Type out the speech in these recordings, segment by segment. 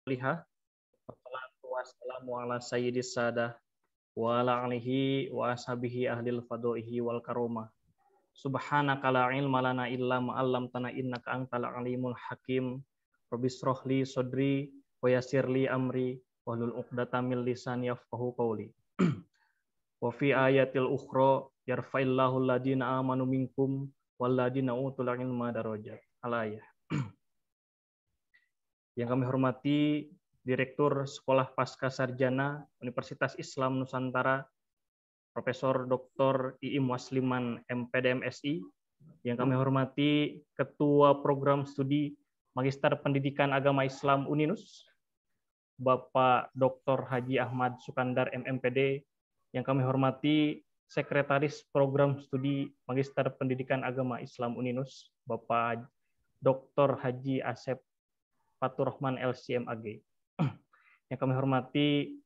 Liha, wassalatu wassalamu ala sayyidis sadah wa ala alihi wa ashabihi ahlil fadaihi wal karomah. Subhanaka la ilma lana illa ma 'allamtana innaka antal alimul hakim. Rabbishrah li sadri wa yassir li amri wahlul 'uqdatam min lisani yafqahu qawli. Wa fi ayatil ukhra yarfa'illahu alladhina amanu minkum walladhina utul ilma darajat. Al-ayah. Yang kami hormati Direktur Sekolah Pasca Sarjana Universitas Islam Nusantara, Profesor Dr. Iim Wasliman, MPD MSI. Yang kami hormati Ketua Program Studi Magister Pendidikan Agama Islam UNINUS, Bapak Dr. Haji Ahmad Sukandar, MMPD. Yang kami hormati Sekretaris Program Studi Magister Pendidikan Agama Islam UNINUS, Bapak Dr. Haji Asep Faturrahman, LCMAG. Yang kami hormati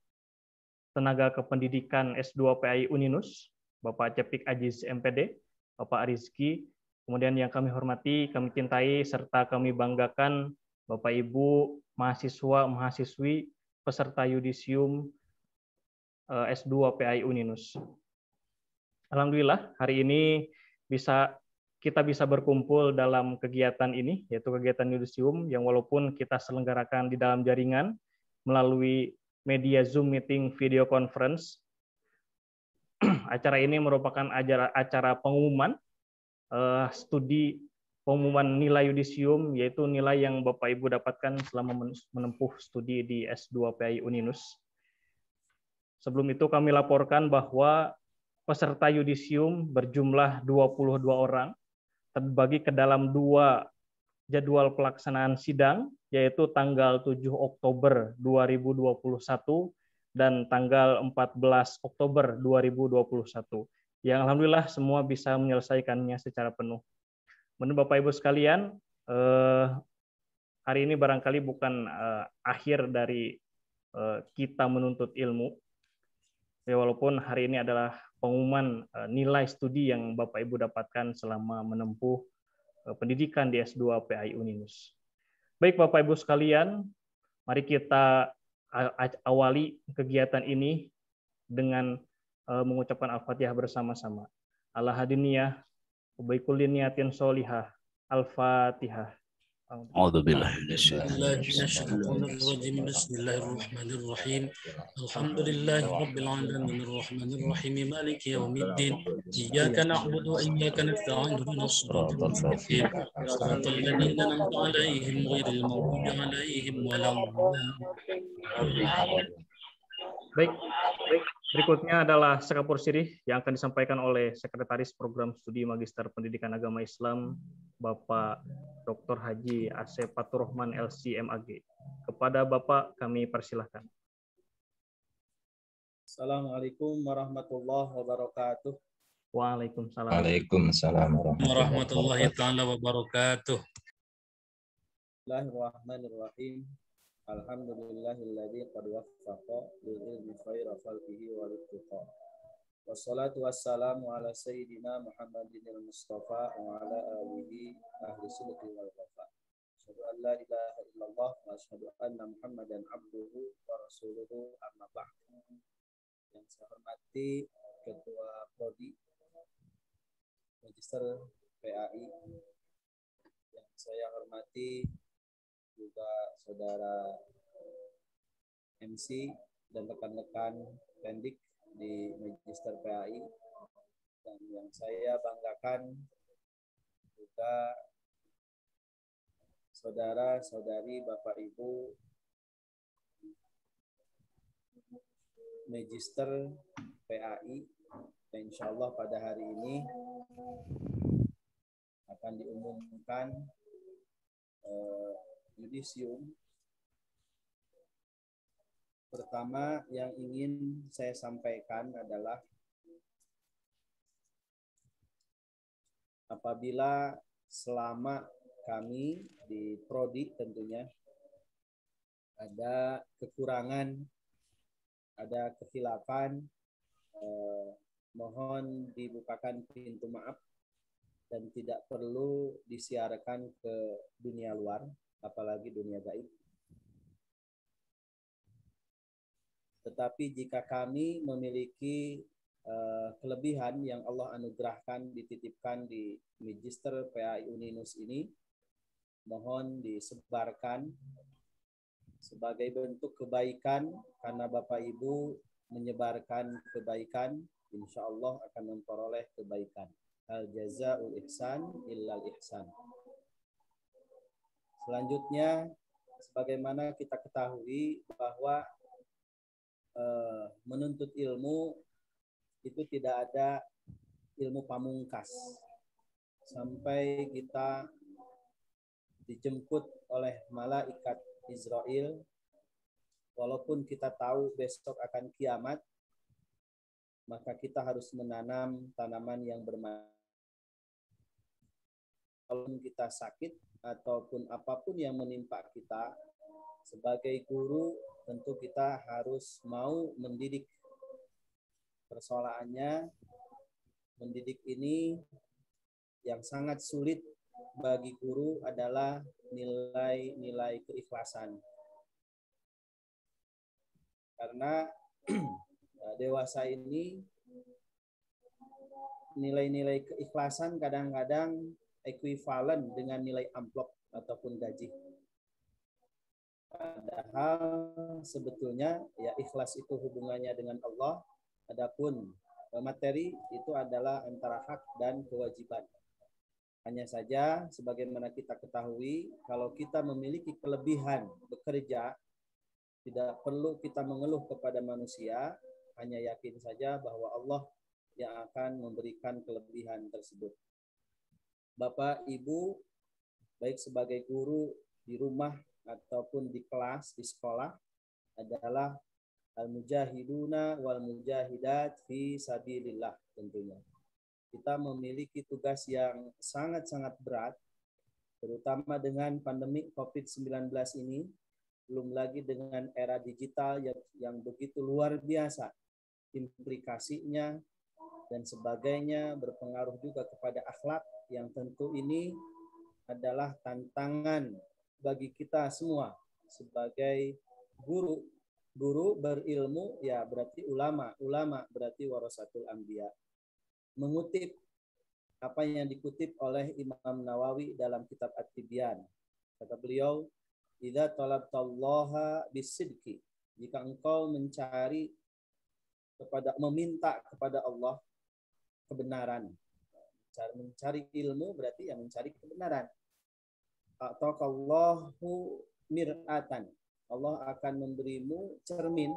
tenaga kependidikan S2 PAI UNINUS, Bapak Cepik Aziz MPD, Bapak Rizky. Kemudian yang kami hormati, kami cintai, serta kami banggakan Bapak Ibu mahasiswa, mahasiswi, peserta yudisium S2 PAI UNINUS. Alhamdulillah hari ini kita bisa berkumpul dalam kegiatan ini, yaitu kegiatan yudisium yang walaupun kita selenggarakan di dalam jaringan melalui media Zoom meeting video conference. Acara ini merupakan acara pengumuman studi pengumuman nilai yudisium, yaitu nilai yang Bapak Ibu dapatkan selama menempuh studi di S2 PAI UNINUS. Sebelum itu kami laporkan bahwa peserta yudisium berjumlah 22 orang, terbagi ke dalam 2 jadwal pelaksanaan sidang, yaitu tanggal 7 Oktober 2021 dan tanggal 14 Oktober 2021. Yang alhamdulillah semua bisa menyelesaikannya secara penuh. Menurut Bapak Ibu sekalian, hari ini barangkali bukan akhir dari kita menuntut ilmu. Ya, walaupun hari ini adalah pengumuman nilai studi yang Bapak Ibu dapatkan selama menempuh pendidikan di S2 PAI UNINUS. Baik Bapak Ibu sekalian, mari kita awali kegiatan ini dengan mengucapkan Al-Fatihah bersama-sama. Ala hadiniyah, ubaikullin niyatin solihah, Al-Fatihah. أعوذ بالله من الشيطان الرجيم بسم الله الرحمن الرحيم الحمد لله رب العالمين الرحمن الرحيم مالك يوم الدين إياك نعبد وإياك نستعين اهدنا الصراط المستقيم صراط الذين أنعمت عليهم غير المغضوب عليهم ولا الضالين. Baik, berikutnya adalah Sekapur Sirih yang akan disampaikan oleh Sekretaris Program Studi Magister Pendidikan Agama Islam, Bapak Dr. Haji Asep Faturrahman, LCMAG. Kepada Bapak kami persilahkan. Assalamualaikum warahmatullahi wabarakatuh. Waalaikumsalam. Waalaikumsalam warahmatullahi wabarakatuh. Bismillahirrahmanirrahim. Alhamdulillahilladzi qad waffaqa lil ilmi khaira khalqihi wa littiqa. Wassalatu wassalamu ala sayyidina Muhammadin al-Mustafa wa ala alihi ahli sunnati wal wafa. Asyhadu an la ilaha illallah wa asyhadu anna Muhammadan abduhu wa rasuluhu amma ba'd. Yang saya hormati Ketua Prodi Magister PAI, yang saya hormati juga saudara MC dan rekan-rekan pendik di Magister PAI, dan yang saya banggakan juga saudara-saudari Bapak Ibu Magister PAI, dan insya Allah pada hari ini akan diumumkan yudisium. Pertama yang ingin saya sampaikan adalah apabila selama kami di Prodi tentunya ada kekurangan, ada kekhilafan, mohon dibukakan pintu maaf dan tidak perlu disiarkan ke dunia luar, apalagi dunia gaib. Tetapi jika kami memiliki kelebihan yang Allah anugerahkan, dititipkan di Magister PAI Uninus ini, mohon disebarkan sebagai bentuk kebaikan, karena Bapak Ibu menyebarkan kebaikan, insya Allah akan memperoleh kebaikan. Al jazaa'ul ihsan illal ihsan. Selanjutnya, sebagaimana kita ketahui bahwa menuntut ilmu itu tidak ada ilmu pamungkas sampai kita dijemput oleh malaikat Israel. Walaupun kita tahu besok akan kiamat, maka kita harus menanam tanaman yang bermanfaat. Kalau kita sakit ataupun apapun yang menimpa kita, sebagai guru tentu kita harus mau mendidik. Persoalannya, mendidik ini yang sangat sulit bagi guru adalah nilai-nilai keikhlasan. Karena dewasa ini nilai-nilai keikhlasan kadang-kadang ekuivalen dengan nilai amplop ataupun gaji. Padahal sebetulnya ya ikhlas itu hubungannya dengan Allah, adapun materi itu adalah antara hak dan kewajiban. Hanya saja sebagaimana kita ketahui, kalau kita memiliki kelebihan bekerja, tidak perlu kita mengeluh kepada manusia, hanya yakin saja bahwa Allah yang akan memberikan kelebihan tersebut. Bapak, Ibu, baik sebagai guru di rumah ataupun di kelas, di sekolah, adalah al-mujahiduna wal mujahidat fi sabilillah tentunya. Kita memiliki tugas yang sangat-sangat berat, terutama dengan pandemi COVID-19 ini, belum lagi dengan era digital yang begitu luar biasa. Implikasinya dan sebagainya berpengaruh juga kepada akhlak, yang tentu ini adalah tantangan bagi kita semua sebagai guru. Guru berilmu ya berarti ulama, ulama berarti warasatul anbiya. Mengutip apa yang dikutip oleh Imam Nawawi dalam kitab At-Tibyan. Kata beliau, idza talabtallaha bisidqi, jika engkau meminta kepada Allah kebenaran. Mencari ilmu berarti yang mencari kebenaran. Ataqallahu mir'atan, Allah akan memberimu cermin,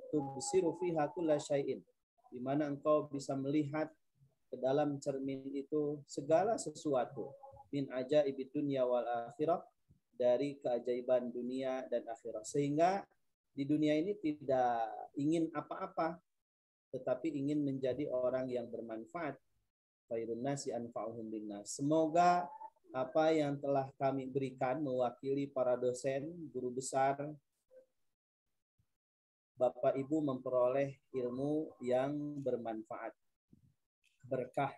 tubsiru fiha kulla syai'in, di mana engkau bisa melihat ke dalam cermin itu segala sesuatu, min ajaibid dunya wal akhirah, dari keajaiban dunia dan akhirat. Sehingga di dunia ini tidak ingin apa-apa, tetapi ingin menjadi orang yang bermanfaat. Khairun nasi anfa'uhum linnas. Semoga apa yang telah kami berikan mewakili para dosen, guru besar, Bapak Ibu memperoleh ilmu yang bermanfaat, berkah,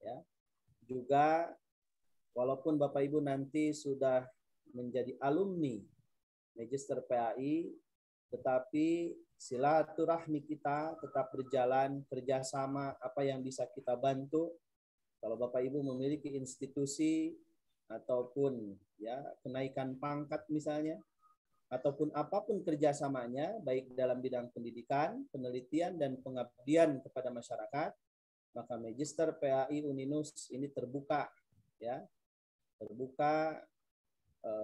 ya. Juga walaupun Bapak Ibu nanti sudah menjadi alumni Magister PAI, tetapi silaturahmi kita tetap berjalan, kerjasama apa yang bisa kita bantu. Kalau Bapak Ibu memiliki institusi ataupun ya kenaikan pangkat misalnya, ataupun apapun kerjasamanya, baik dalam bidang pendidikan, penelitian, dan pengabdian kepada masyarakat, maka Magister PAI Uninus ini terbuka, ya, terbuka.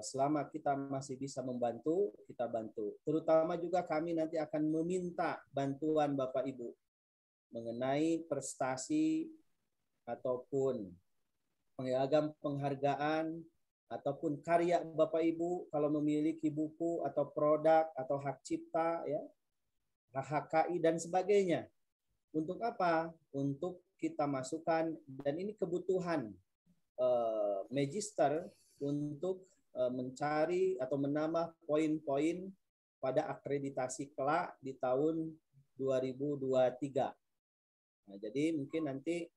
Selama kita masih bisa membantu, kita bantu. Terutama juga kami nanti akan meminta bantuan Bapak Ibu mengenai prestasi ataupun piagam penghargaan ataupun karya Bapak Ibu kalau memiliki buku atau produk atau hak cipta, ya, HKI dan sebagainya. Untuk apa? Untuk kita masukkan, dan ini kebutuhan Magister untuk mencari atau menambah poin-poin pada akreditasi kelak di tahun 2023. Nah, jadi mungkin nanti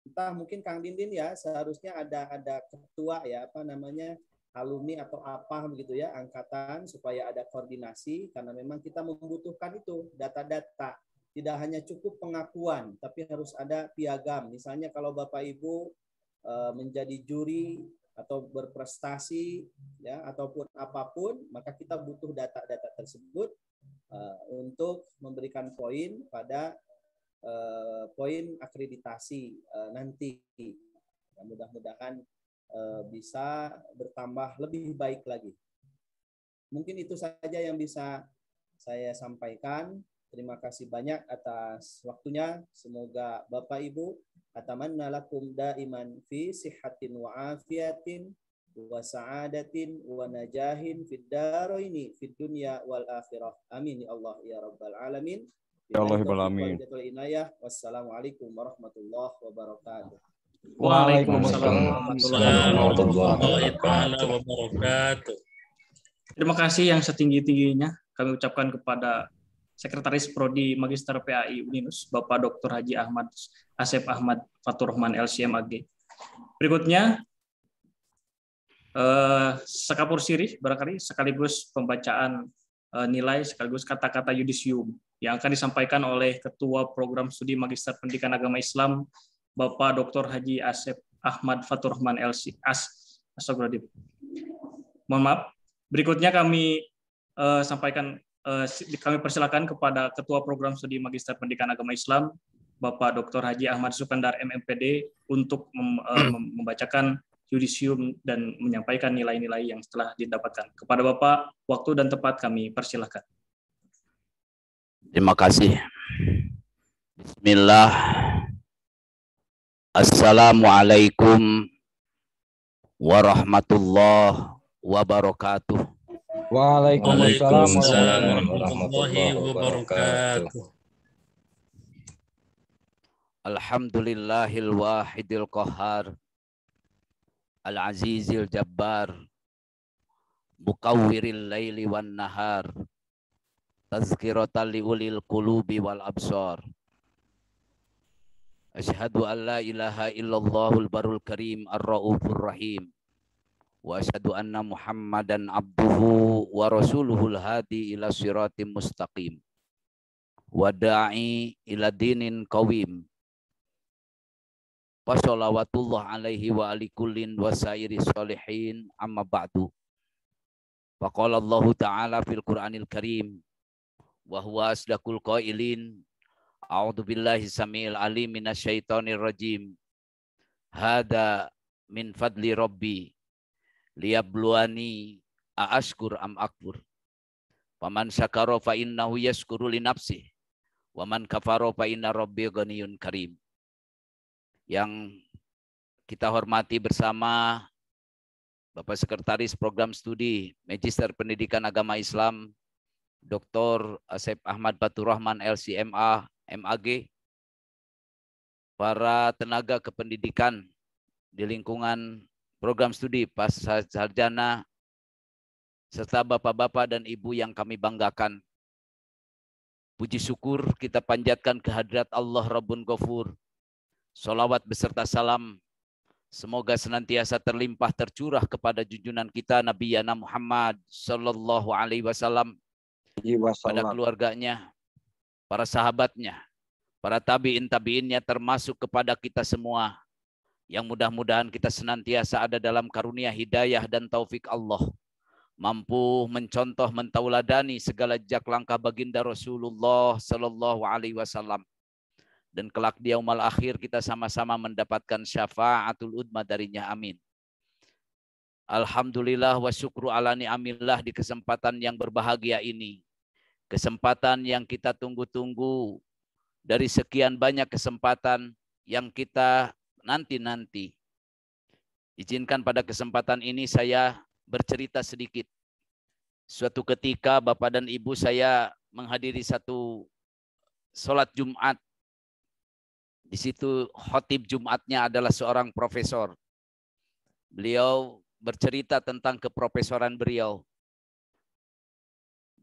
entah mungkin Kang Dindin ya seharusnya ada ketua ya apa namanya alumni atau apa begitu ya, angkatan, supaya ada koordinasi, karena memang kita membutuhkan itu data-data. Tidak hanya cukup pengakuan, tapi harus ada piagam. Misalnya kalau Bapak Ibu menjadi juri atau berprestasi ya, ataupun apapun, maka kita butuh data-data tersebut untuk memberikan poin pada poin akreditasi nanti. Ya, mudah-mudahan bisa bertambah lebih baik lagi. Mungkin itu saja yang bisa saya sampaikan. Terima kasih banyak atas waktunya. Semoga Bapak Ibu atamanna lakum daiman fi sihhatin wa afiyatin wa sa'adatin wa najahin fid daraini fid dunya wal akhirah. Amin ya Allah ya rabbal alamin. Ya Allah ya rabbal alamin. Wassalamualaikum warahmatullahi wabarakatuh. Waalaikumsalam warahmatullahi wabarakatuh. Terima kasih yang setinggi-tingginya kami ucapkan kepada Sekretaris Prodi Magister PAI Uninus, Bapak Dr. Haji Asep Ahmad Faturrahman LCMAG. Berikutnya, sekapur sirih barangkali sekaligus pembacaan nilai sekaligus kata-kata yudisium yang akan disampaikan oleh Ketua Program Studi Magister Pendidikan Agama Islam, Bapak Dr. Haji Asep Ahmad Faturrahman LC. Mohon maaf. Berikutnya kami kami persilakan kepada Ketua Program Studi Magister Pendidikan Agama Islam, Bapak Dr. Haji Ahmad Sukandar MMPD, untuk membacakan yudisium dan menyampaikan nilai-nilai yang telah didapatkan. Kepada Bapak, waktu dan tempat kami persilakan. Terima kasih. Bismillah. Assalamualaikum warahmatullahi wabarakatuh. Waalaikumsalam warahmatullahi wabarakatuh. Alhamdulillahil wahidil qahhar, al-azizil jabbar, mukawwiril laili wan nahar, tazkiratan liulil qulubi wal absar. Asyhadu an la ilaha illallahul barul karim ar-raufur rahim. Wa asyhadu anna Muhammadan abduhu wa rasuluhul hadi ila siratim mustaqim. Wa da'i ila dinin qawim. Wa sholawatullah alaihi wa ali kullin wa sairi sholihin amma ba'du. Wa qala Allahu ta'ala fil Qur'anil Karim wa huwa asdaqul qailin. A'udzu billahi samil alim minasyaitonir rajim. Hada min fadli rabbi liyabluwani aashkur am akfur. Faman syakara fa innahu yashkuru li nafsihi wa man kafara fa inna rabbi ghaniyyun karim. Yang kita hormati bersama Bapak Sekretaris Program Studi Magister Pendidikan Agama Islam Dr. Asep Ahmad Faturrahman LCMA MAG, para tenaga kependidikan di lingkungan program studi Pascasarjana, serta bapak-bapak dan ibu yang kami banggakan. Puji syukur kita panjatkan kehadirat Allah Rabbun Ghafur. Salawat beserta salam semoga senantiasa terlimpah tercurah kepada junjungan kita Nabi Yana Muhammad sallallahu alaihi wasallam, pada keluarganya, para sahabatnya, para tabi'in-tabi'innya, termasuk kepada kita semua, yang mudah-mudahan kita senantiasa ada dalam karunia hidayah dan taufik Allah, mampu mencontoh, mentauladani segala jejak langkah baginda Rasulullah sallallahu alaihi wasallam, dan kelak di yaumul akhir kita sama-sama mendapatkan syafaatul udma darinya. Amin. Alhamdulillah wa syukru ala ni'amillah di kesempatan yang berbahagia ini. Kesempatan yang kita tunggu-tunggu dari sekian banyak kesempatan yang kita nanti-nanti. Izinkan pada kesempatan ini saya bercerita sedikit. Suatu ketika Bapak dan Ibu saya menghadiri satu sholat Jumat. Di situ khotib Jumatnya adalah seorang profesor. Beliau bercerita tentang keprofesoran beliau.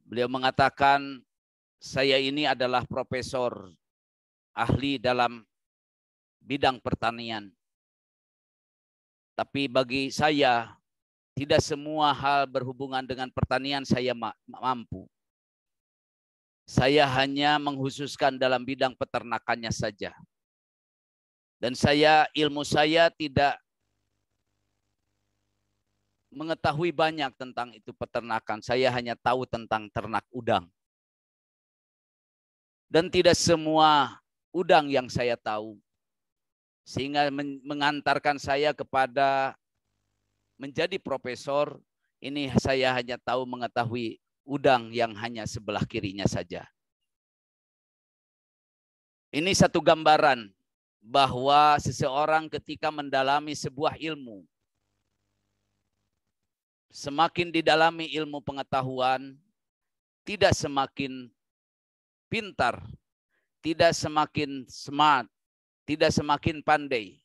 Beliau mengatakan, saya ini adalah profesor ahli dalam bidang pertanian. Tapi bagi saya, Tidak semua hal berhubungan dengan pertanian saya mampu. Saya hanya menghususkan dalam bidang peternakannya saja. Dan ilmu saya tidak mengetahui banyak tentang itu peternakan. Saya hanya tahu tentang ternak udang. Dan tidak semua udang yang saya tahu. Sehingga mengantarkan saya kepada menjadi profesor. Ini saya hanya tahu mengetahui udang yang hanya sebelah kirinya saja. Ini satu gambaran bahwa seseorang ketika mendalami sebuah ilmu, semakin didalami ilmu pengetahuan, tidak semakin pintar, tidak semakin smart, tidak semakin pandai,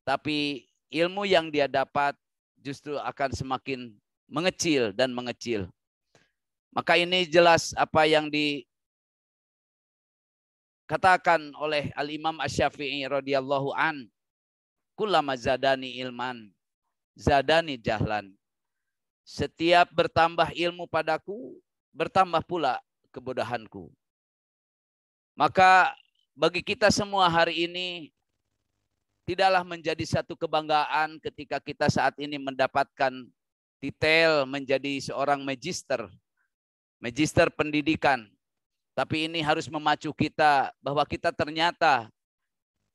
tapi ilmu yang dia dapat justru akan semakin mengecil dan mengecil. Maka ini jelas apa yang dikatakan oleh Al-Imam Asy-Syafi'i radhiyallahu an, kullama zadani ilman, zadani jahlan. Setiap bertambah ilmu padaku, bertambah pula kebodohanku. Maka bagi kita semua hari ini, tidaklah menjadi satu kebanggaan ketika kita saat ini mendapatkan titel menjadi seorang magister pendidikan. Tapi ini harus memacu kita bahwa kita ternyata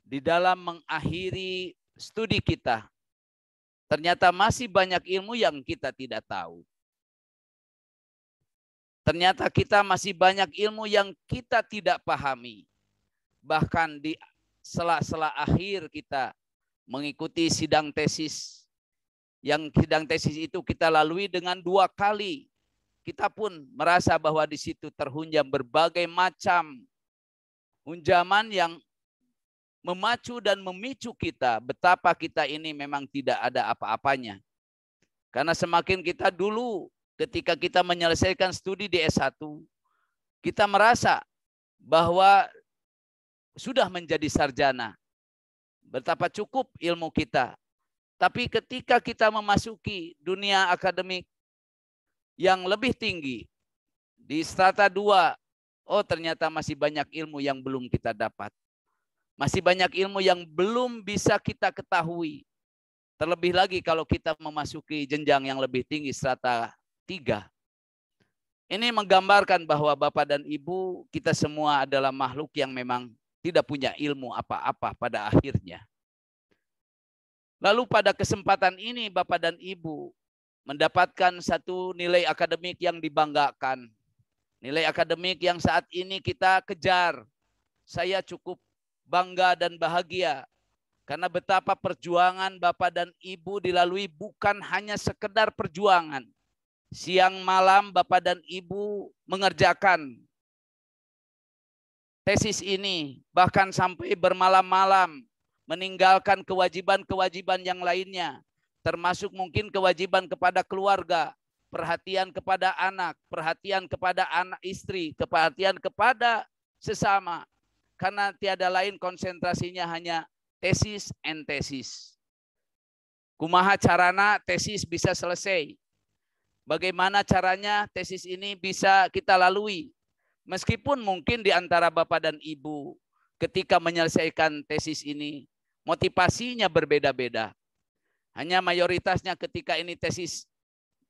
di dalam mengakhiri studi kita, ternyata masih banyak ilmu yang kita tidak tahu. Ternyata kita masih banyak ilmu yang kita tidak pahami. Bahkan di sela-sela akhir kita mengikuti sidang tesis. Yang sidang tesis itu kita lalui dengan 2 kali. Kita pun merasa bahwa di situ terhunjam berbagai macam hunjaman yang memacu dan memicu kita. Betapa kita ini memang tidak ada apa-apanya. Karena semakin kita dulu ketika kita menyelesaikan studi di S1, kita merasa bahwa sudah menjadi sarjana. Betapa cukup ilmu kita. Tapi ketika kita memasuki dunia akademik yang lebih tinggi, di strata 2, oh ternyata masih banyak ilmu yang belum kita dapat. Masih banyak ilmu yang belum bisa kita ketahui. Terlebih lagi kalau kita memasuki jenjang yang lebih tinggi, strata 3. Ini menggambarkan bahwa Bapak dan Ibu, kita semua adalah makhluk yang memang tidak punya ilmu apa-apa pada akhirnya. Lalu pada kesempatan ini Bapak dan Ibu mendapatkan satu nilai akademik yang dibanggakan. Nilai akademik yang saat ini kita kejar. Saya cukup bangga dan bahagia. Karena betapa perjuangan Bapak dan Ibu dilalui bukan hanya sekedar perjuangan. Siang malam Bapak dan Ibu mengerjakan tesis ini. Bahkan sampai bermalam-malam meninggalkan kewajiban-kewajiban yang lainnya. Termasuk mungkin kewajiban kepada keluarga, perhatian kepada anak, perhatian kepada anak istri, perhatian kepada sesama. Karena tiada lain konsentrasinya hanya tesis and tesis. Kumaha carana tesis bisa selesai. Bagaimana caranya tesis ini bisa kita lalui. Meskipun mungkin di antara Bapak dan Ibu ketika menyelesaikan tesis ini, motivasinya berbeda-beda. Hanya mayoritasnya ketika ini tesis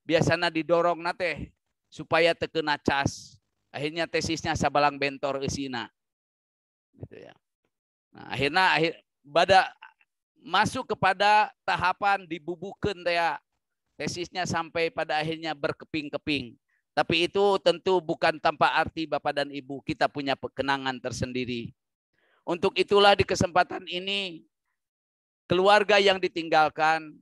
biasanya didorong nate supaya tekena cas. Akhirnya tesisnya sabalang bentor isina. Gitu ya. Nah, akhirnya masuk kepada tahapan dibubukeun teh tesisnya sampai pada akhirnya berkeping-keping. Tapi itu tentu bukan tanpa arti Bapak dan Ibu, kita punya kenangan tersendiri. Untuk itulah di kesempatan ini keluarga yang ditinggalkan,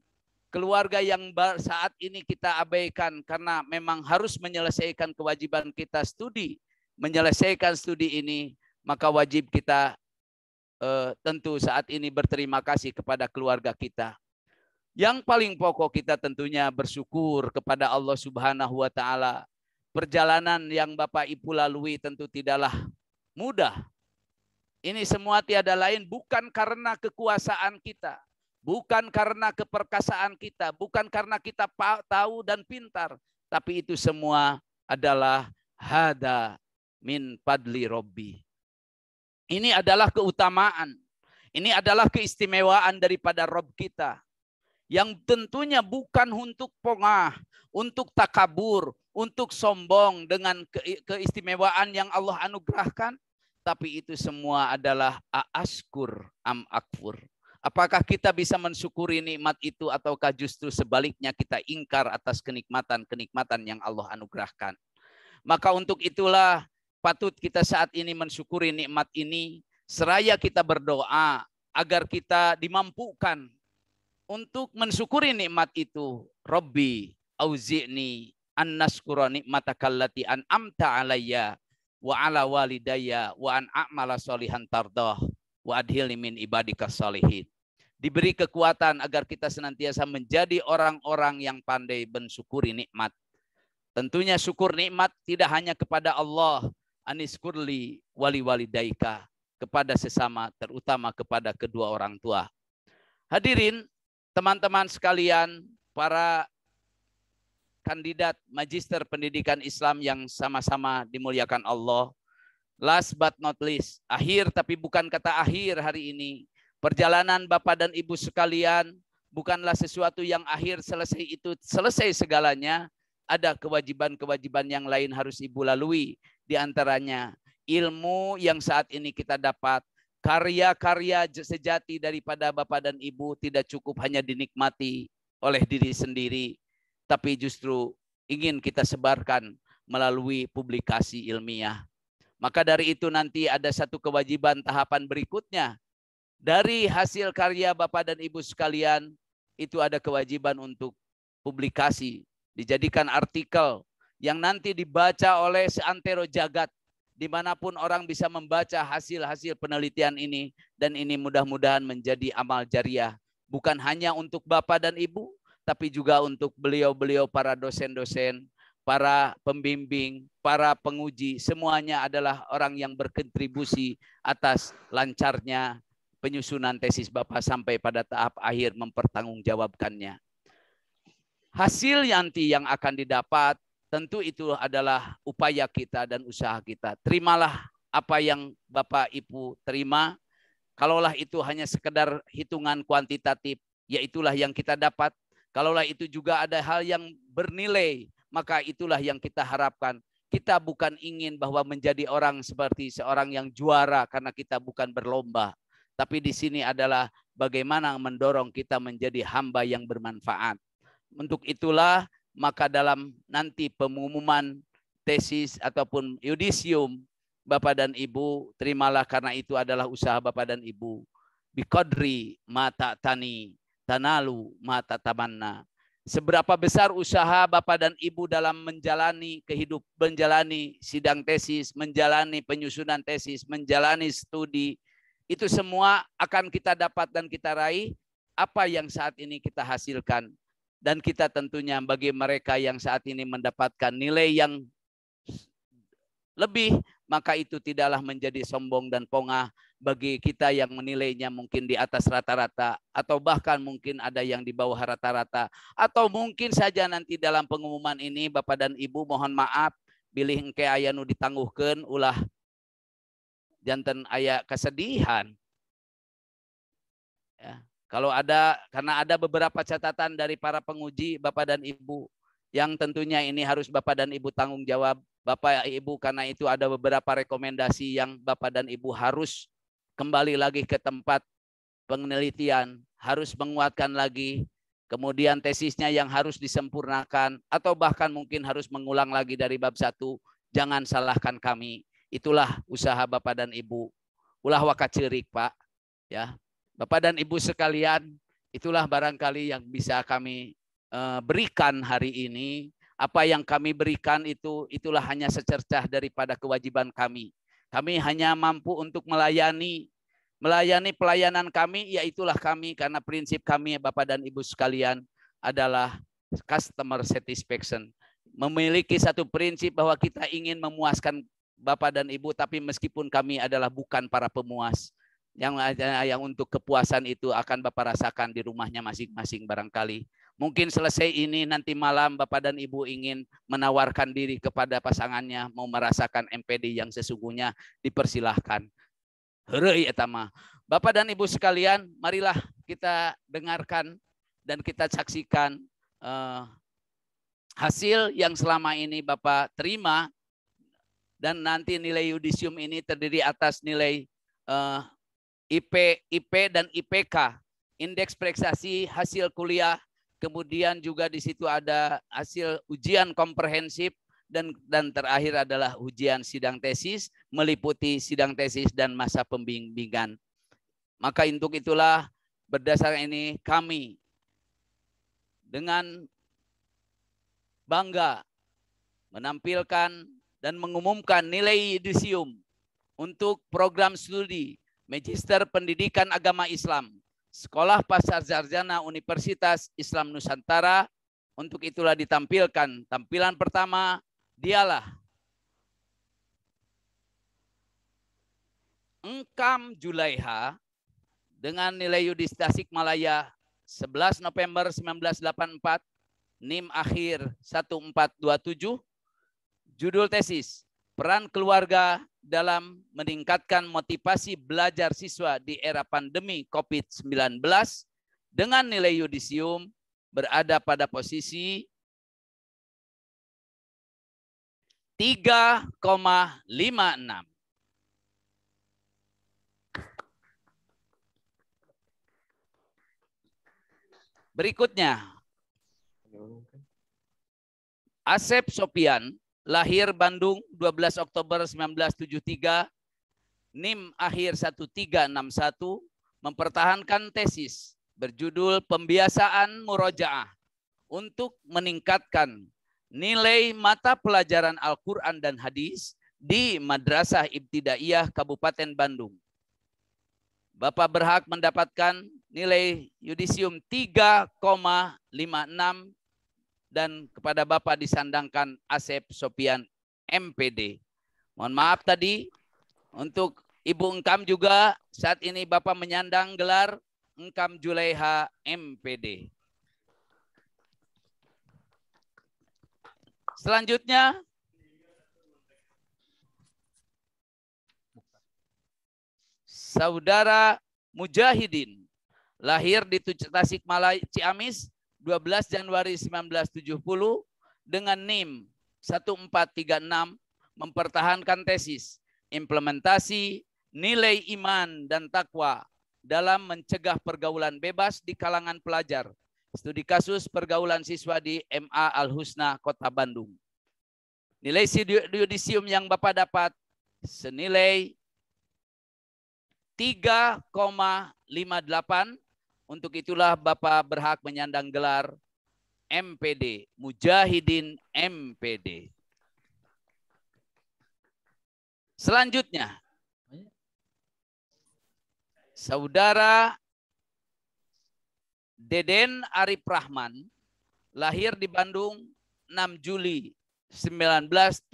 keluarga yang saat ini kita abaikan karena memang harus menyelesaikan kewajiban kita studi, menyelesaikan studi ini, maka wajib kita tentu saat ini berterima kasih kepada keluarga kita. Yang paling pokok kita tentunya bersyukur kepada Allah Subhanahu wa taala. Perjalanan yang Bapak Ibu lalui tentu tidaklah mudah. Ini semua tiada lain bukan karena kekuasaan kita, bukan karena keperkasaan kita, bukan karena kita tahu dan pintar, tapi itu semua adalah hada min fadli Robbi. Ini adalah keutamaan, ini adalah keistimewaan daripada Rob kita, yang tentunya bukan untuk pongah, untuk takabur, untuk sombong dengan keistimewaan yang Allah anugerahkan, tapi itu semua adalah askur am akfur. Apakah kita bisa mensyukuri nikmat itu ataukah justru sebaliknya kita ingkar atas kenikmatan-kenikmatan yang Allah anugerahkan. Maka untuk itulah patut kita saat ini mensyukuri nikmat ini, seraya kita berdoa agar kita dimampukan untuk mensyukuri nikmat itu. Rabbi auzi'ni an naskura nikmatakallati an'amta alayya wa ala walidayya wa an a'mala sholihan tardah wa adhilni min ibadika sholihin. Diberi kekuatan agar kita senantiasa menjadi orang-orang yang pandai mensyukuri nikmat. Tentunya syukur nikmat tidak hanya kepada Allah, aniskurli wali walidaika, kepada sesama, terutama kepada kedua orang tua. Hadirin, teman-teman sekalian, para kandidat Magister Pendidikan Islam yang sama-sama dimuliakan Allah. Last but not least, akhir tapi bukan kata akhir hari ini. Perjalanan Bapak dan Ibu sekalian bukanlah sesuatu yang akhir, selesai itu selesai segalanya. Ada kewajiban-kewajiban yang lain harus Ibu lalui. Di antaranya ilmu yang saat ini kita dapat, karya-karya sejati daripada Bapak dan Ibu tidak cukup hanya dinikmati oleh diri sendiri, tapi justru ingin kita sebarkan melalui publikasi ilmiah. Maka dari itu nanti ada satu kewajiban tahapan berikutnya. Dari hasil karya Bapak dan Ibu sekalian, itu ada kewajiban untuk publikasi, dijadikan artikel yang nanti dibaca oleh seantero jagat, dimanapun orang bisa membaca hasil-hasil penelitian ini, dan ini mudah-mudahan menjadi amal jariah, bukan hanya untuk Bapak dan Ibu, tapi juga untuk beliau-beliau para dosen-dosen, para pembimbing, para penguji, semuanya adalah orang yang berkontribusi atas lancarnya penyusunan tesis Bapak sampai pada tahap akhir mempertanggungjawabkannya. Hasil nanti yang akan didapat tentu itu adalah upaya kita dan usaha kita. Terimalah apa yang Bapak Ibu terima. Kalaulah itu hanya sekedar hitungan kuantitatif, ya itulah yang kita dapat. Kalaulah itu juga ada hal yang bernilai, maka itulah yang kita harapkan. Kita bukan ingin bahwa menjadi orang seperti seorang yang juara karena kita bukan berlomba. Tapi di sini adalah bagaimana mendorong kita menjadi hamba yang bermanfaat. Untuk itulah maka dalam nanti pengumuman tesis ataupun yudisium, Bapak dan Ibu terimalah karena itu adalah usaha Bapak dan Ibu. Biqadri mata tani tanalu mata tamanna. Seberapa besar usaha Bapak dan Ibu dalam menjalani menjalani sidang tesis, menjalani penyusunan tesis, menjalani studi, itu semua akan kita dapat dan kita raih apa yang saat ini kita hasilkan. Dan kita tentunya bagi mereka yang saat ini mendapatkan nilai yang lebih, maka itu tidaklah menjadi sombong dan pongah bagi kita yang menilainya mungkin di atas rata-rata, atau bahkan mungkin ada yang di bawah rata-rata, atau mungkin saja nanti dalam pengumuman ini Bapak dan Ibu mohon maaf, bilih engke aya nu ditangguhkeun ulah janten aya kesedihan. Ya. Kalau ada, karena ada beberapa catatan dari para penguji Bapak dan Ibu yang tentunya ini harus Bapak dan Ibu tanggung jawab. Bapak Ibu karena itu ada beberapa rekomendasi yang Bapak dan Ibu harus kembali lagi ke tempat penelitian, harus menguatkan lagi, kemudian tesisnya yang harus disempurnakan, atau bahkan mungkin harus mengulang lagi dari bab 1. Jangan salahkan kami. Itulah usaha Bapak dan Ibu. Ulah wakacirik Pak. Ya. Bapak dan Ibu sekalian, itulah barangkali yang bisa kami berikan hari ini. Apa yang kami berikan itulah hanya secercah daripada kewajiban kami. Kami hanya mampu untuk melayani pelayanan kami, yaitulah kami, karena prinsip kami Bapak dan Ibu sekalian adalah customer satisfaction. Memiliki satu prinsip bahwa kita ingin memuaskan Bapak dan Ibu, tapi meskipun kami adalah bukan para pemuas, yang untuk kepuasan itu akan Bapak rasakan di rumahnya masing-masing barangkali. Mungkin selesai ini nanti malam Bapak dan Ibu ingin menawarkan diri kepada pasangannya, mau merasakan MPD yang sesungguhnya, dipersilahkan. Heureuy eta mah. Bapak dan Ibu sekalian, marilah kita dengarkan dan kita saksikan hasil yang selama ini Bapak terima, dan nanti nilai yudisium ini terdiri atas nilai IP dan IPK, indeks prestasi hasil kuliah, kemudian juga di situ ada hasil ujian komprehensif, dan terakhir adalah ujian sidang tesis, meliputi sidang tesis dan masa pembimbingan. Maka untuk itulah berdasarkan ini kami dengan bangga menampilkan dan mengumumkan nilai yudisium untuk program studi Magister Pendidikan Agama Islam Sekolah Pascasarjana Universitas Islam Nusantara. Untuk itulah ditampilkan tampilan pertama, dialah Engkam Julaiha dengan nilai yudis Tasikmalaya 11 November 1984, NIM akhir 1427. Judul tesis, peran keluarga dalam meningkatkan motivasi belajar siswa di era pandemi COVID-19, dengan nilai yudisium berada pada posisi 3,56. Berikutnya, Asep Sopian, lahir Bandung 12 Oktober 1973, NIM akhir 1361, mempertahankan tesis berjudul Pembiasaan Murojaah untuk meningkatkan nilai mata pelajaran Al-Quran dan Hadis di Madrasah Ibtidaiyah Kabupaten Bandung. Bapak berhak mendapatkan nilai yudisium 3,56 dan kepada Bapak disandangkan Asep Sopian MPD. Mohon maaf tadi untuk Ibu Engkam juga, saat ini Bapak menyandang gelar Engkam Julaiha MPD. Selanjutnya, Saudara Mujahidin, lahir di Tasikmalaya Ciamis 12 Januari 1970 dengan NIM 1436, mempertahankan tesis implementasi nilai iman dan takwa dalam mencegah pergaulan bebas di kalangan pelajar. Studi kasus pergaulan siswa di MA Al-Husna Kota Bandung. Nilai yudisium yang Bapak dapat senilai 3,58. Untuk itulah Bapak berhak menyandang gelar MPD, Mujahidin MPD. Selanjutnya, Saudara Deden Arif Rahman, lahir di Bandung 6 Juli 1977,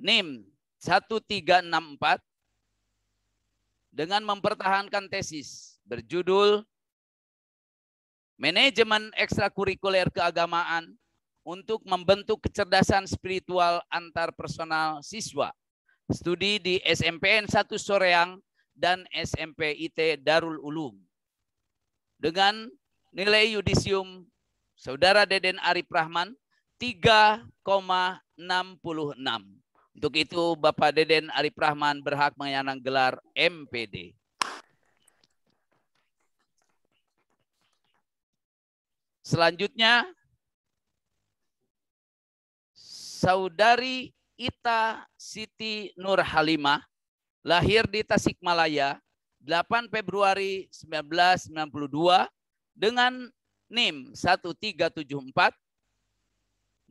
NIM 1364, dengan mempertahankan tesis berjudul Manajemen Ekstrakurikuler Keagamaan untuk membentuk kecerdasan spiritual antar personal siswa. Studi di SMPN 1 Soreang dan SMP IT Darul Ulum. Dengan nilai yudisium Saudara Deden Arif Rahman 3,66. Untuk itu Bapak Deden Arif Rahman berhak menyandang gelar MPD. Selanjutnya, Saudari Ita Siti Nur Halimah, lahir di Tasikmalaya 8 Februari 1992 dengan NIM 1374,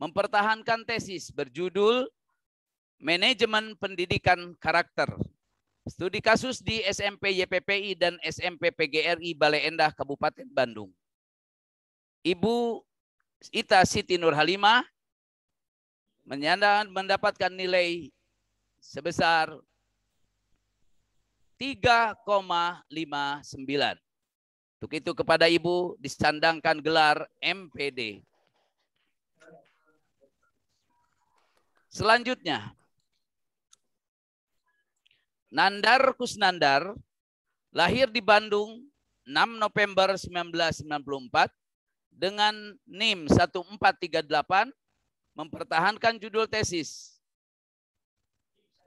mempertahankan tesis berjudul Manajemen Pendidikan Karakter. Studi kasus di SMP YPPI dan SMP PGRI Bale Endah Kabupaten Bandung. Ibu Ita Siti Nur Halimah mendapatkan nilai sebesar 3,59. Untuk itu kepada Ibu disandangkan gelar MPD. Selanjutnya, Nandar Kusnandar lahir di Bandung 6 November 1994 dengan NIM 1438, mempertahankan judul tesis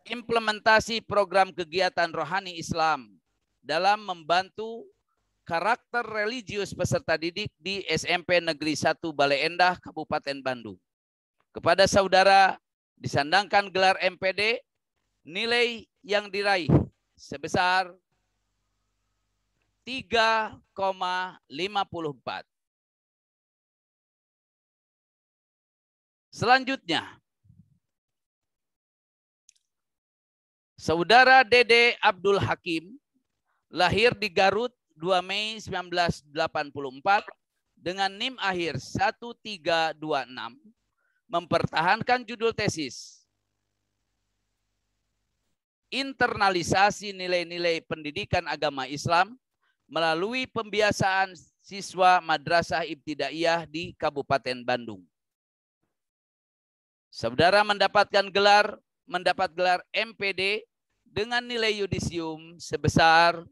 implementasi program kegiatan rohani Islam dalam membantu karakter religius peserta didik di SMP Negeri 1 Bale Endah, Kabupaten Bandung. Kepada saudara disandangkan gelar MPD, nilai yang diraih sebesar 3,54. Selanjutnya, saudara Dede Abdul Hakim lahir di Garut 2 Mei 1984 dengan NIM akhir 1326, mempertahankan judul tesis internalisasi nilai-nilai pendidikan agama Islam melalui pembiasaan siswa Madrasah Ibtidaiyah di Kabupaten Bandung. Saudara mendapat gelar MPD dengan nilai yudisium sebesar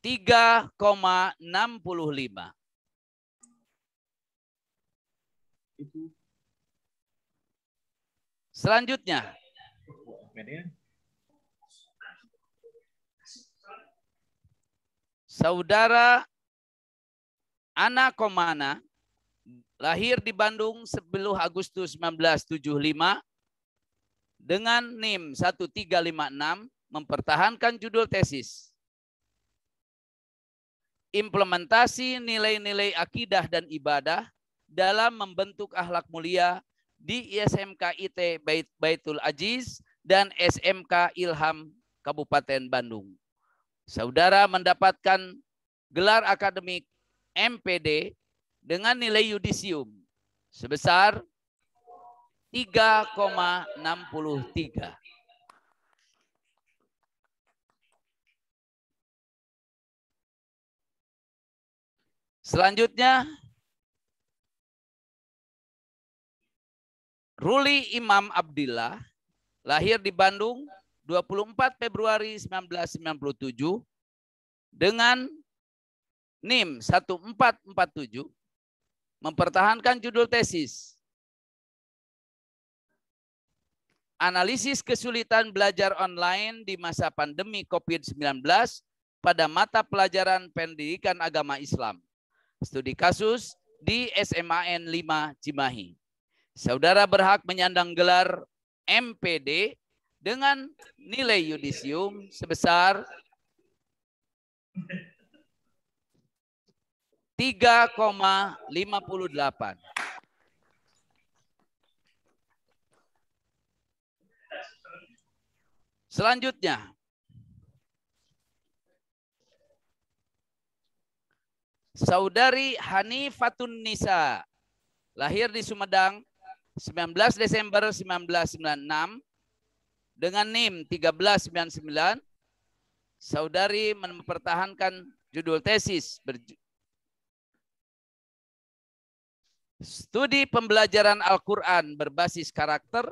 3,65. Selanjutnya, saudara Ana Komana lahir di Bandung 10 Agustus 1975 dengan NIM 1356, mempertahankan judul tesis implementasi nilai-nilai akidah dan ibadah dalam membentuk akhlak mulia di SMK IT Baitul Aziz dan SMK Ilham Kabupaten Bandung. Saudara mendapatkan gelar akademik MPD dengan nilai yudisium sebesar 3,63. Selanjutnya, Ruli Imam Abdillah lahir di Bandung 24 Februari 1997 dengan NIM 1447, mempertahankan judul tesis analisis kesulitan belajar online di masa pandemi COVID-19 pada mata pelajaran pendidikan agama Islam. Studi kasus di SMAN 5 Cimahi. Saudara berhak menyandang gelar MPD dengan nilai yudisium sebesar 3,58. Selanjutnya, saudari Hanifatun Nisa lahir di Sumedang 19 Desember 1996 dengan NIM 1399. Saudari mempertahankan judul tesis studi pembelajaran Al-Quran berbasis karakter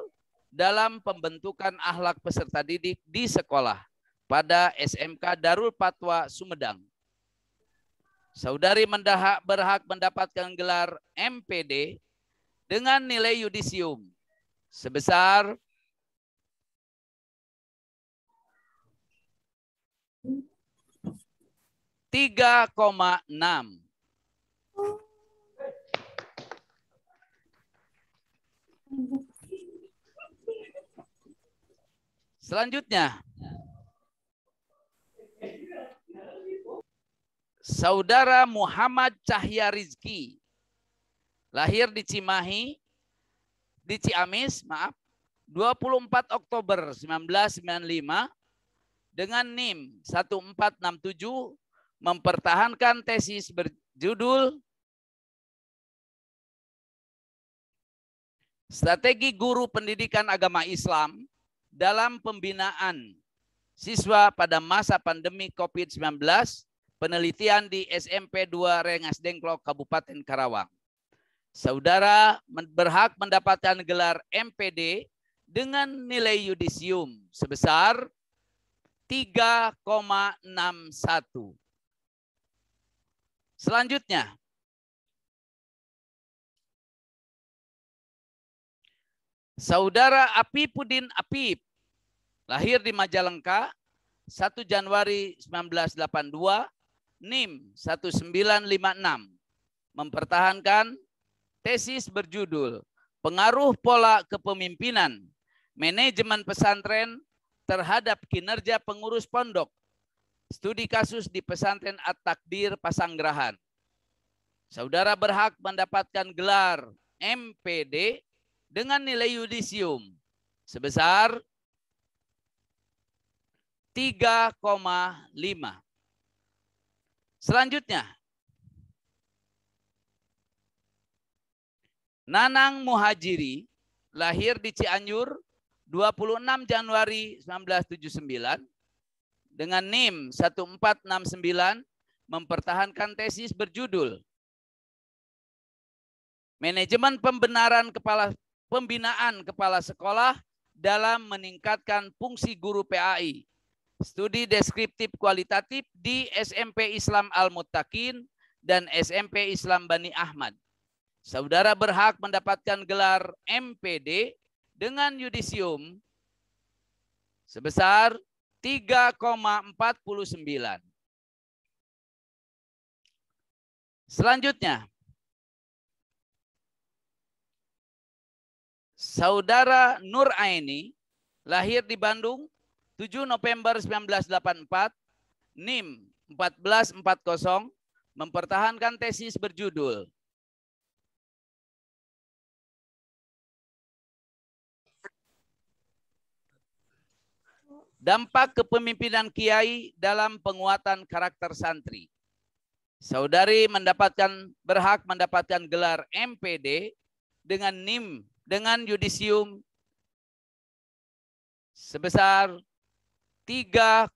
dalam pembentukan akhlak peserta didik di sekolah pada SMK Darul Fatwa Sumedang. Saudari berhak mendapatkan gelar MPD dengan nilai yudisium sebesar 3,6. Selanjutnya, saudara Muhammad Cahya Rizki lahir di Cimahi, di Ciamis, 24 Oktober 1995 dengan NIM 1467, mempertahankan tesis berjudul Strategi Guru Pendidikan Agama Islam dalam Pembinaan siswa pada masa pandemi COVID-19, penelitian di SMP 2 Rengas Dengklok, Kabupaten Karawang. Saudara berhak mendapatkan gelar MPD dengan nilai yudisium sebesar 3,61. Selanjutnya, Saudara Apipudin Apip, lahir di Majalengka, 1 Januari 1982, NIM 1956, mempertahankan tesis berjudul Pengaruh Pola Kepemimpinan Manajemen Pesantren terhadap Kinerja Pengurus Pondok, studi kasus di Pesantren At-Takdir Pasanggerahan. Saudara berhak mendapatkan gelar MPD dengan nilai yudisium sebesar 3,5. Selanjutnya, Nanang Muhajiri, lahir di Cianjur 26 Januari 1979 dengan NIM 1469, mempertahankan tesis berjudul Manajemen Pembinaan Kepala Sekolah dalam meningkatkan fungsi guru PAI. Studi deskriptif kualitatif di SMP Islam Al-Muttaqin dan SMP Islam Bani Ahmad. Saudara berhak mendapatkan gelar MPD dengan yudisium sebesar 3,49. Selanjutnya, Saudara Nur Aini, lahir di Bandung 7 November 1984, NIM 1440, mempertahankan tesis berjudul Dampak Kepemimpinan Kiai dalam Penguatan Karakter Santri. Saudari berhak mendapatkan gelar MPD dengan NIM dengan yudisium sebesar 3,58.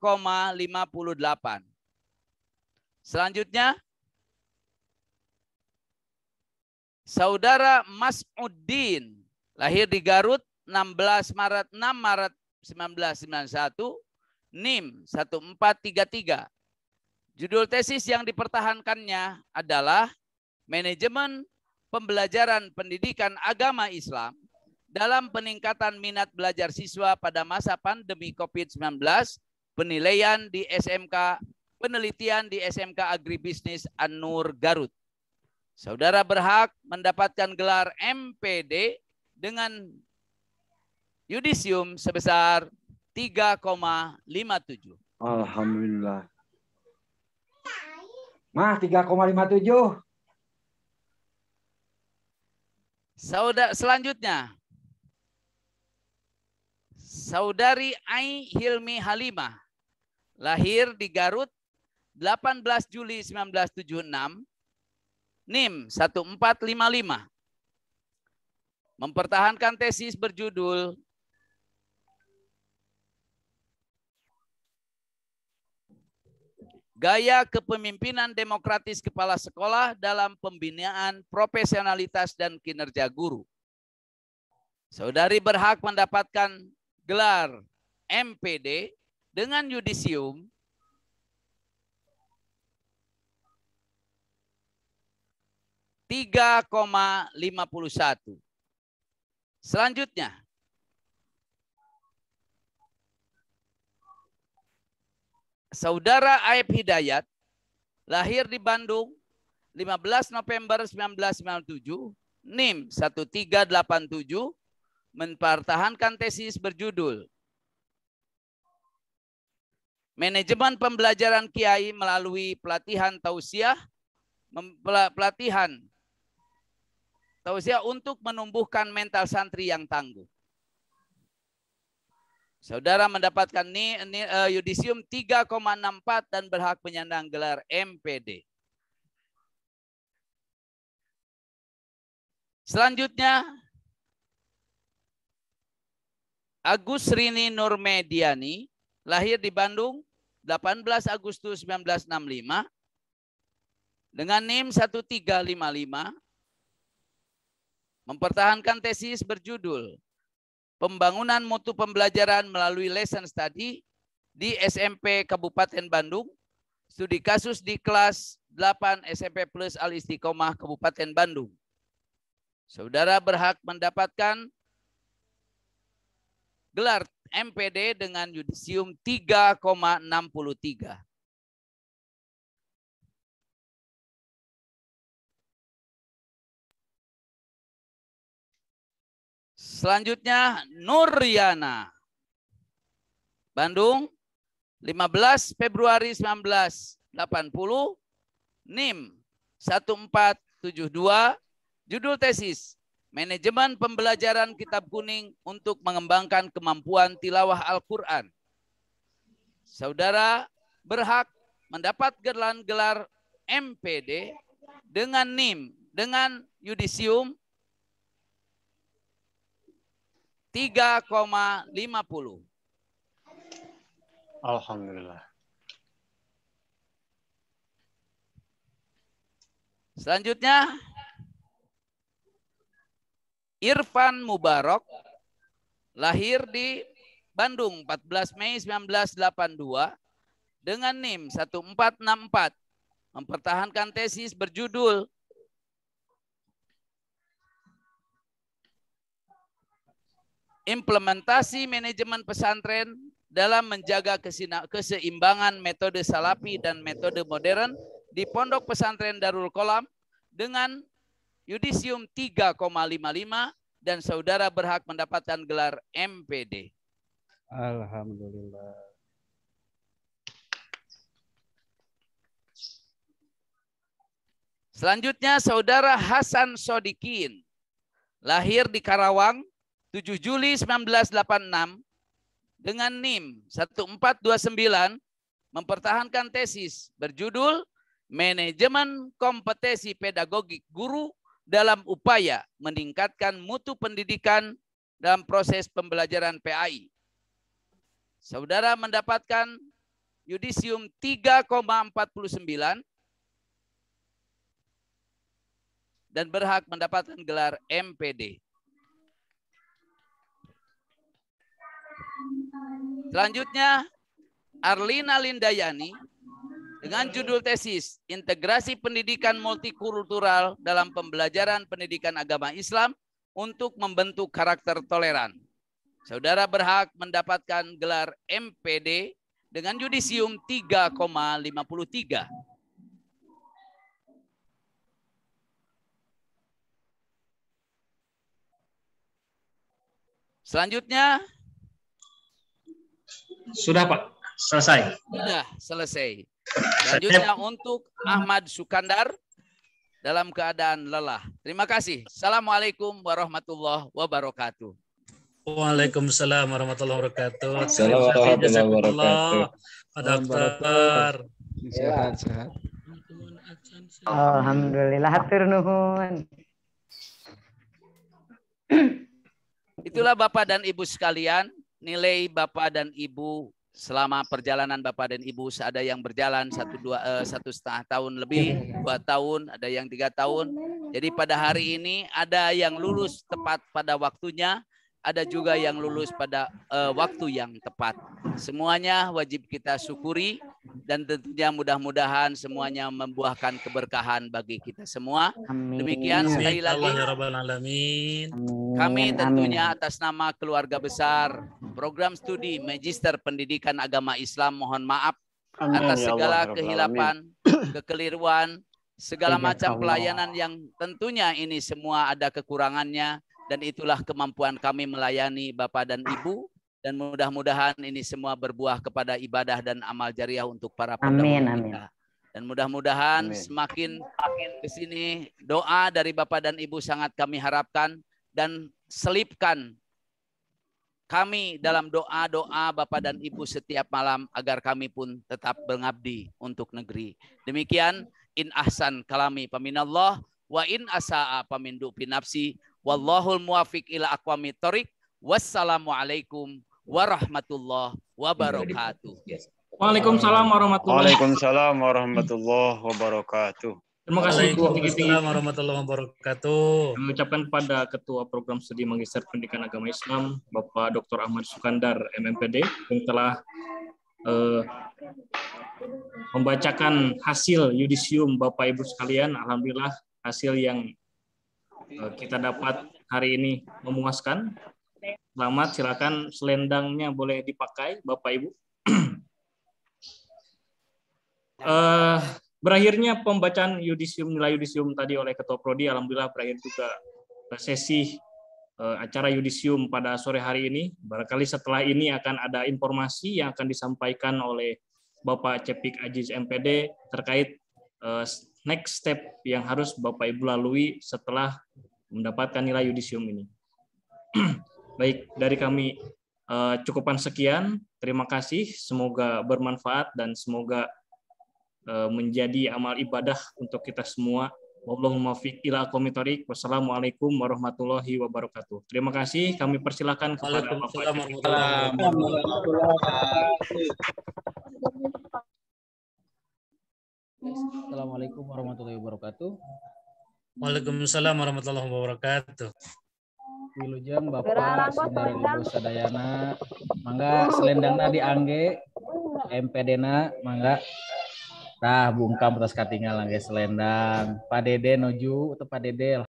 Selanjutnya, Saudara Mas'uddin, lahir di Garut 6 Maret 1991, NIM 1433. Judul tesis yang dipertahankannya adalah Manajemen Pembelajaran Pendidikan Agama Islam dalam peningkatan minat belajar siswa pada masa pandemi COVID-19, penelitian di SMK Agribisnis An-Nur Garut. Saudara berhak mendapatkan gelar MPD dengan yudisium sebesar 3,57. Alhamdulillah. Mah 3,57. Selanjutnya, Saudari Ai Hilmi Halimah, lahir di Garut 18 Juli 1976, NIM 1455, mempertahankan tesis berjudul Gaya Kepemimpinan Demokratis Kepala Sekolah dalam Pembinaan Profesionalitas dan Kinerja Guru. Saudari berhak mendapatkan gelar MPD dengan yudisium (3,51). Selanjutnya, Saudara Aib Hidayat, lahir di Bandung 15 November 1997, NIM 1387, mempertahankan tesis berjudul Manajemen Pembelajaran Kiai melalui pelatihan tausiah untuk menumbuhkan mental santri yang tangguh. Saudara mendapatkan yudisium 3,64 dan berhak menyandang gelar MPD. Selanjutnya, Agus Rini Nurmediani, lahir di Bandung 18 Agustus 1965 dengan NIM 1355, mempertahankan tesis berjudul Pembangunan Mutu Pembelajaran melalui Lesson Study di SMP Kabupaten Bandung, studi kasus di kelas 8 SMP Plus Al-Istiqomah Kabupaten Bandung. Saudara berhak mendapatkan gelar MPD dengan yudisium 3,63. Selanjutnya Nuryana, Bandung, 15 Februari 1980, NIM 1472, judul tesis, Manajemen Pembelajaran Kitab Kuning untuk Mengembangkan Kemampuan Tilawah Al-Quran. Saudara berhak mendapat gelar MPD dengan NIM, dengan yudisium 3,50. Alhamdulillah. Selanjutnya Irfan Mubarak, lahir di Bandung 14 Mei 1982 dengan NIM 1464, mempertahankan tesis berjudul Implementasi Manajemen Pesantren dalam menjaga keseimbangan metode salafi dan metode modern di Pondok Pesantren Darul Qolam dengan yudisium 3,55 dan saudara berhak mendapatkan gelar MPD. Alhamdulillah. Selanjutnya saudara Hasan Sodikin, lahir di Karawang 7 Juli 1986 dengan NIM 1429, mempertahankan tesis berjudul Manajemen Kompetensi Pedagogik Guru dalam upaya meningkatkan mutu pendidikan dalam proses pembelajaran PAI. Saudara mendapatkan yudisium 3,49 dan berhak mendapatkan gelar MPD. Selanjutnya Arlina Lindayani dengan judul tesis Integrasi Pendidikan Multikultural dalam Pembelajaran Pendidikan Agama Islam untuk Membentuk Karakter Toleran. Saudara berhak mendapatkan gelar MPD dengan yudisium 3,53. Selanjutnya Sudah Pak, selesai. sudah selesai. Selanjutnya untuk Ahmad Sukandar dalam keadaan lelah. Terima kasih. Assalamualaikum warahmatullahi wabarakatuh. Waalaikumsalam warahmatullahi wabarakatuh. Assalamualaikum warahmatullahi wabarakatuh. Pak Dokter. Sehat. Alhamdulillah, hatur nuhun. Itulah Bapak dan Ibu sekalian, nilai Bapak dan Ibu selama perjalanan Bapak dan Ibu. Ada yang berjalan 1,5 tahun lebih, 2 tahun, ada yang 3 tahun. Jadi pada hari ini ada yang lulus tepat pada waktunya, ada juga yang lulus pada waktu yang tepat. Semuanya wajib kita syukuri dan tentunya mudah-mudahan semuanya membuahkan keberkahan bagi kita semua. Amin. Demikian sekali lagi. Kami tentunya atas nama keluarga besar Program Studi Magister Pendidikan Agama Islam mohon maaf atas segala kehilapan, kekeliruan, segala macam pelayanan yang tentunya ini semua ada kekurangannya. Dan itulah kemampuan kami melayani Bapak dan Ibu. Dan mudah-mudahan ini semua berbuah kepada ibadah dan amal jariah untuk para pendahulu kita. Dan mudah-mudahan semakin ke sini doa dari Bapak dan Ibu sangat kami harapkan. Dan selipkan kami dalam doa-doa Bapak dan Ibu setiap malam agar kami pun tetap mengabdi untuk negeri. Demikian in ahsan kalami paminallah wa in asa'a pamindu binafsi. Wallahul muwafiq ila aqwamit thoriq. Wassalamualaikum warahmatullahi wabarakatuh. Waalaikumsalam warahmatullahi wabarakatuh. Waalaikumsalam warahmatullahi wabarakatuh. Terima kasih. Waalaikumsalam warahmatullahi wabarakatuh. Kami ucapkan kepada Ketua Program Studi Magister Pendidikan Agama Islam, Bapak Dr. Ahmad Sukandar, MMPD, yang telah membacakan hasil yudisium Bapak Ibu sekalian. Alhamdulillah hasil yang kita dapat hari ini memuaskan. Selamat, silakan selendangnya boleh dipakai Bapak Ibu. Berakhirnya pembacaan nilai yudisium tadi oleh Ketua Prodi, alhamdulillah berakhir juga sesi acara yudisium pada sore hari ini. Barangkali setelah ini akan ada informasi yang akan disampaikan oleh Bapak Cepik Aziz MPD terkait next step yang harus Bapak Ibu lalui setelah mendapatkan nilai yudisium ini. Baik, dari kami cukupan sekian. Terima kasih, semoga bermanfaat dan semoga menjadi amal ibadah untuk kita semua. Wallahumma fiq ila aqwamit thoriq. Wassalamualaikum warahmatullahi wabarakatuh. Terima kasih. Kami persilakan kepada Bapak. Assalamualaikum warahmatullahi wabarakatuh. Waalaikumsalam warahmatullahi wabarakatuh. Wilujeng Bapak Saudara Ibu Sadayana, mangga selendangna diangge, MPD-na mangga. Tah bungkam terus katinggal angge selendang. Pak Dede nuju atau Pak Dede